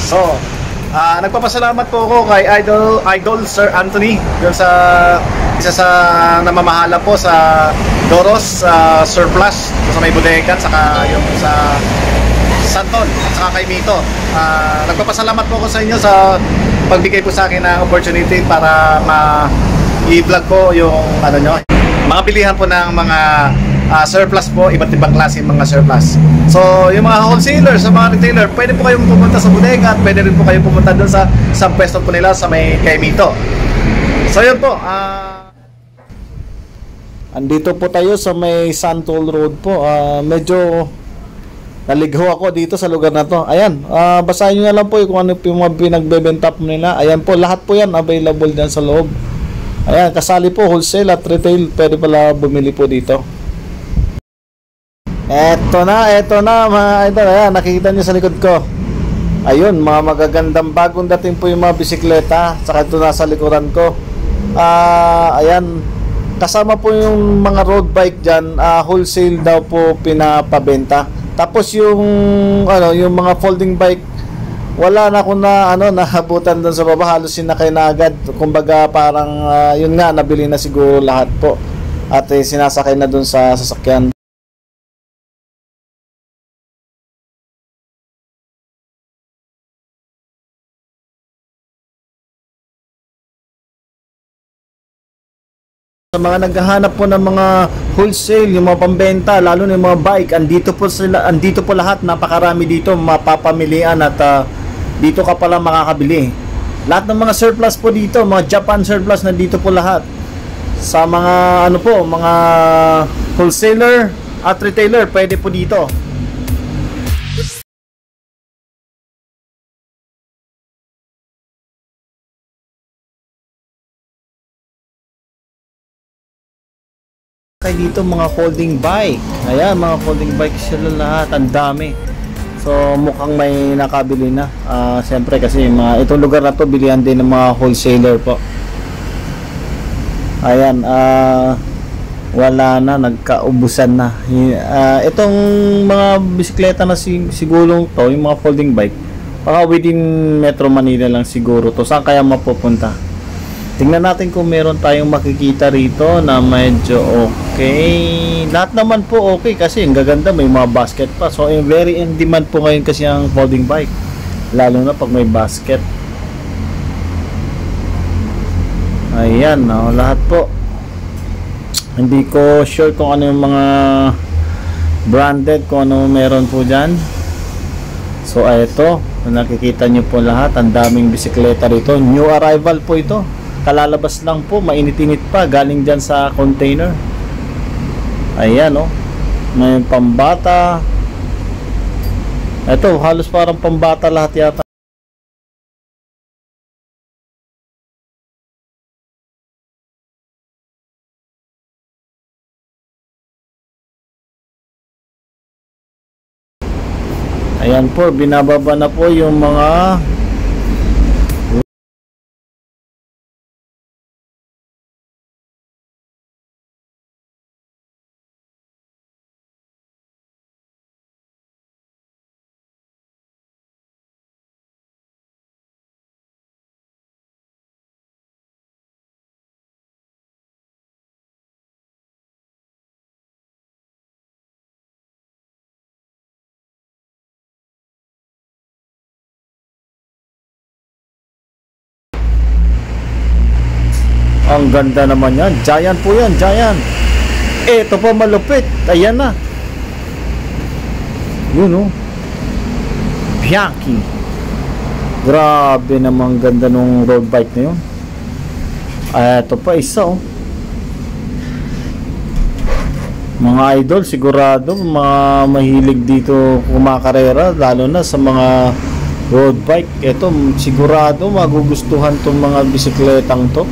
So, nagpapasalamat po ako kay Idol Sir Anthony dun sa isa sa namamahala po sa Doros Surplus sa may bodega, saka yung sa Santon at saka kay Mito. Nagpapasalamat po ako sa inyo sa pagbigay po sa akin ng opportunity para i-vlog po yung nyo, mga bilihan po ng mga surplus po, iba't ibang klase mga surplus. So, yung mga wholesalers, sa mga retailer, pwede po kayong pumunta sa bodega at pwede rin po kayong pumunta doon sa pwesto po nila sa may kay Mito. So, yun po. Andito po tayo sa may Santol Road po. Medyo naligho ako dito sa lugar na to. Ayan, basahin nyo na lang po kung ano yung mga pinagbebenta po nila. Ayan po, lahat po yan available dyan sa loob. Ayan, kasali po wholesale at retail, pwede pala bumili po dito. Eto na mga idol. Ayan, nakikita nyo sa likod ko. Ayun, mga magagandang bagong dating po yung mga bisikleta. Saka ito nasa likuran ko. Ayan, kasama po yung mga road bike dyan. Wholesale daw po pinapabenta. Tapos yung yung mga folding bike, wala na akong nahabutan doon sa baba, halos sinakay na agad. Kumbaga parang yun nga, nabili na siguro lahat po at sinasakay na doon sa sasakyan. Sa mga naghahanap po ng mga wholesale, yung mga pambenta, lalo na yung mga bike, andito po lahat, napakarami dito, mapapamilian at dito ka pala makakabili. Lahat ng mga surplus po dito, mga Japan surplus, nandito po lahat. Sa mga mga wholesaler at retailer, pwede po dito. Kaya dito mga folding bike. Ayan, mga folding bike sila lahat, ang dami. So mukhang may nakabili na. Siyempre kasi itong lugar na to bilihan din ng mga wholesaler po. Ayan, wala na, nagkaubusan na. Itong mga bisikleta na siguro to, yung mga folding bike, baka within Metro Manila lang siguro to. Saan kaya mapupunta? Tingnan natin kung meron tayong makikita rito na medyo okay. Lahat naman po okay kasi ang gaganda, may mga basket pa. So very in demand po ngayon kasi ang folding bike, lalo na pag may basket. Ayan, lahat po. Hindi ko sure kung ano yung mga branded, kung ano meron po dyan. So ito, nakikita nyo po lahat, ang daming bisikleta rito. New arrival po ito. Kalalabas lang po, mainit-init pa, galing dyan sa container. Ayan may pambata. Ito, halos parang pambata lahat yata. Ayan po, binababa na po yung mga ang ganda naman yan. Giant po yan, Giant. Ito pa malupit. Ayan na. Yun Bianchi. Grabe namang ganda nung road bike na yun. Ito pa isa Mga idol, sigurado mga mahilig dito kumakarera, lalo na sa mga road bike. Ito sigurado magugustuhan tong mga bisikletang to.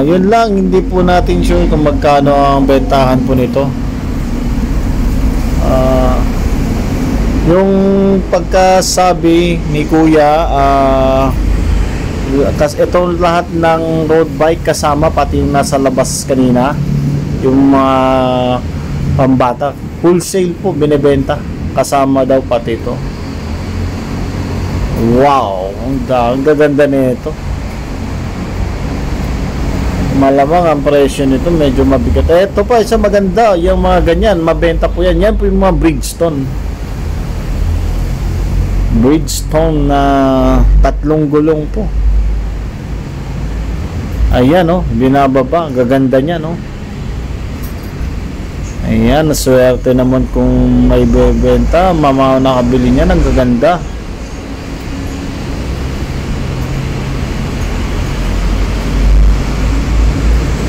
Yun lang, hindi po natin sure kung magkano ang bentahan po nito. Yung pagkasabi ni Kuya, ito lahat ng road bike kasama, pati yung nasa labas kanina, yung mga pambata, wholesale po binebenta, kasama daw pati ito. Wow, ang gaganda nito. Malamang ang presyo nito medyo mabigat. Ito pa, isa maganda. Yung mga ganyan, mabenta po yan. Yan po yung mga Bridgestone. Bridgestone na 3 gulong po. Ayan, oh, binababa. Gaganda niya, no? Ayan, naswerte naman kung may bebenta. Mama nakabili niya, ang gaganda.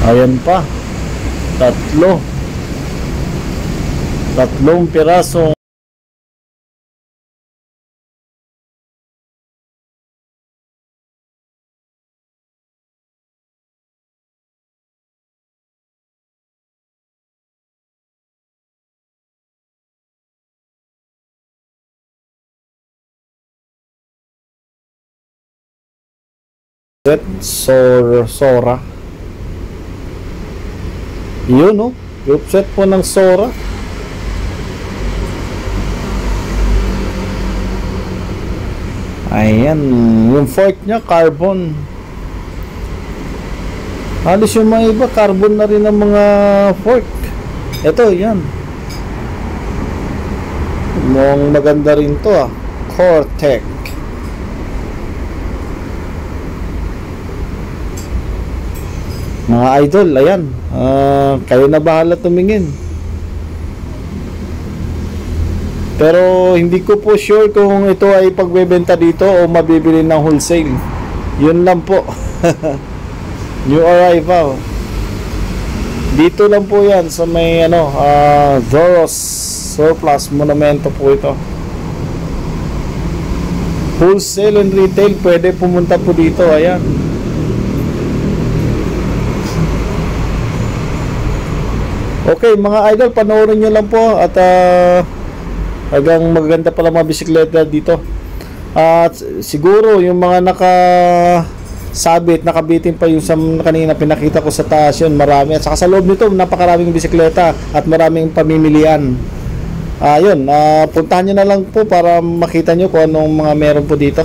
Ayan pa, 3 pirasong Sora. Yun, no? Group set po ng Sora. Ayan, yung fork nya carbon. Halos yung mga iba carbon na rin ang mga fork. Ito, yan. Mukhang maganda rin to, ah. Cortec. Mga idol, ayan. Kayo na bahala tumingin. Pero hindi ko po sure kung ito ay pagbebenta dito o mabibili ng wholesale. Yun lang po. New arrival. Dito lang po yan sa may Doros Surplus Monumento po ito. Wholesale and retail, pwede pumunta po dito. Ayan. Okay, mga idol, panoorin nyo lang po at hanggang magaganda pala mga bisikleta dito. At siguro yung mga nakabitin pa yung sa kanina pinakita ko sa taas, yun marami. At saka sa loob nito napakaraming bisikleta at maraming pamimilian. Puntahan nyo na lang po para makita nyo kung anong mga meron po dito.